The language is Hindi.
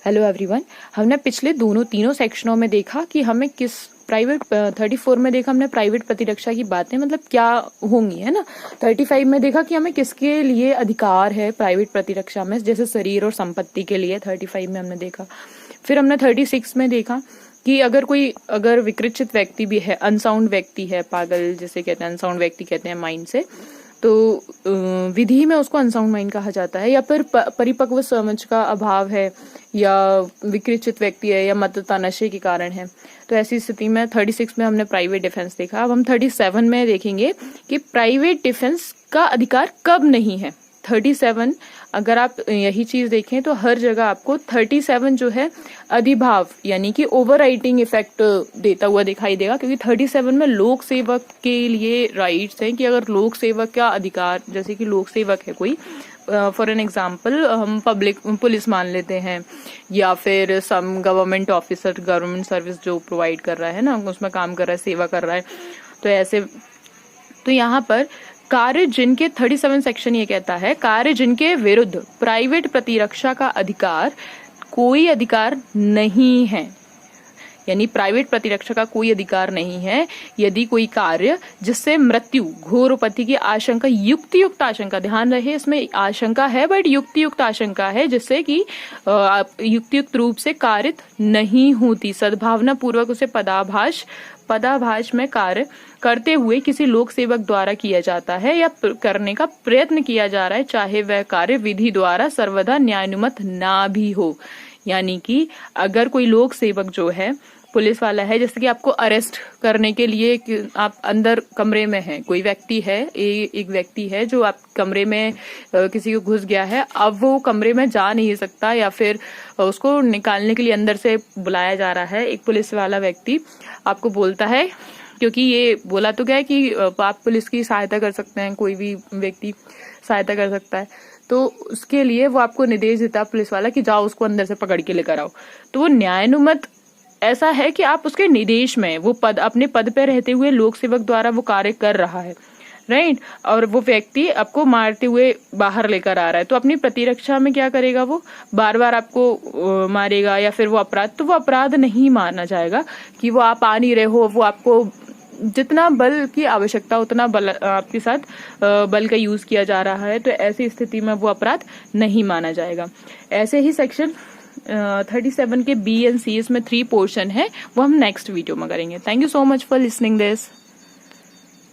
Hello everyone. हमने पिछले तीनों सेक्शनों में देखा कि हमें किस प्राइवेट 34 में देखा हमने प्राइवेट प्रतिरक्षा की बातें मतलब क्या होंगी, है ना। 35 में देखा कि हमें किसके लिए अधिकार है प्राइवेट प्रतिरक्षा में, जैसे शरीर और संपत्ति के लिए 35 में हमने देखा। फिर हमने 36 में देखा कि अगर विकृत व्यक्ति भी है, अनसाउंड व्यक्ति है, पागल जिसे कहते हैं, अनसाउंड व्यक्ति कहते हैं माइंड से, तो विधि में उसको अनसाउंड माइंड कहा जाता है, या फिर परिपक्व समझ का अभाव है, या विकृत व्यक्ति है, या मतता नशे के कारण है। तो ऐसी स्थिति में 36 में हमने प्राइवेट डिफेंस देखा। अब हम 37 में देखेंगे कि प्राइवेट डिफेंस का अधिकार कब नहीं है। 37 अगर आप यही चीज देखें तो हर जगह आपको 37 जो है अधिभाव यानी कि ओवर राइटिंग इफेक्ट देता हुआ दिखाई देगा, क्योंकि 37 में लोक सेवक के लिए राइट्स हैं कि अगर लोक सेवक का अधिकार, जैसे कि लोक सेवक है कोई, फॉर एन एग्जाम्पल हम पुलिस मान लेते हैं, या फिर some government officer government service जो प्रोवाइड कर रहा है ना, उसमें काम कर रहा है, सेवा कर रहा है, तो ऐसे तो यहाँ पर कार्य जिनके 37 सेक्शन ये कहता है, कार्य जिनके विरुद्ध प्राइवेट प्रतिरक्षा का कोई अधिकार नहीं है, यानी प्राइवेट प्रतिरक्षा का कोई अधिकार नहीं है यदि कोई कार्य जिससे मृत्यु, घोर उपत्ति की आशंका, युक्तियुक्त आशंका, ध्यान रहे इसमें आशंका है बट युक्तियुक्त आशंका है, जिससे कि युक्तियुक्त रूप से कारित नहीं होती, सद्भावना पूर्वक उसे पदाभास में कार्य करते हुए किसी लोक सेवक द्वारा किया जाता है या करने का प्रयत्न किया जा रहा है, चाहे वह कार्य विधि द्वारा सर्वदा न्यायानुमत ना भी हो। यानी कि अगर कोई लोक सेवक जो है, पुलिस वाला है, जैसे कि आपको अरेस्ट करने के लिए आप अंदर कमरे में हैं, कोई व्यक्ति है, एक व्यक्ति है जो आप कमरे में किसी को घुस गया है, अब वो कमरे में जा नहीं सकता, या फिर उसको निकालने के लिए अंदर से बुलाया जा रहा है। एक पुलिस वाला व्यक्ति आपको बोलता है, क्योंकि ये बोला तो क्या है कि आप पुलिस की सहायता कर सकते हैं, कोई भी व्यक्ति सहायता कर सकता है, तो उसके लिए वो आपको निर्देश देता है पुलिस वाला कि जाओ उसको अंदर से पकड़ के लेकर आओ। तो वो न्यायानुमत ऐसा है कि आप उसके निर्देश में, वो अपने पद पे रहते हुए लोक सेवक द्वारा वो कार्य कर रहा है, राइट, और वो व्यक्ति आपको मारते हुए बाहर लेकर आ रहा है, तो अपनी प्रतिरक्षा में क्या करेगा, वो बार बार आपको मारेगा, या फिर वो अपराध नहीं माना जाएगा कि वो आप आ नहीं रहे हो, वो आपको जितना बल की आवश्यकता उतना बल आपके साथ बल का यूज किया जा रहा है, तो ऐसी स्थिति में वो अपराध नहीं माना जाएगा। ऐसे ही सेक्शन 37 के बी एंड सी, इसमें 3 पोर्शन है, वो हम नेक्स्ट वीडियो में करेंगे। Thank you so much for listening this.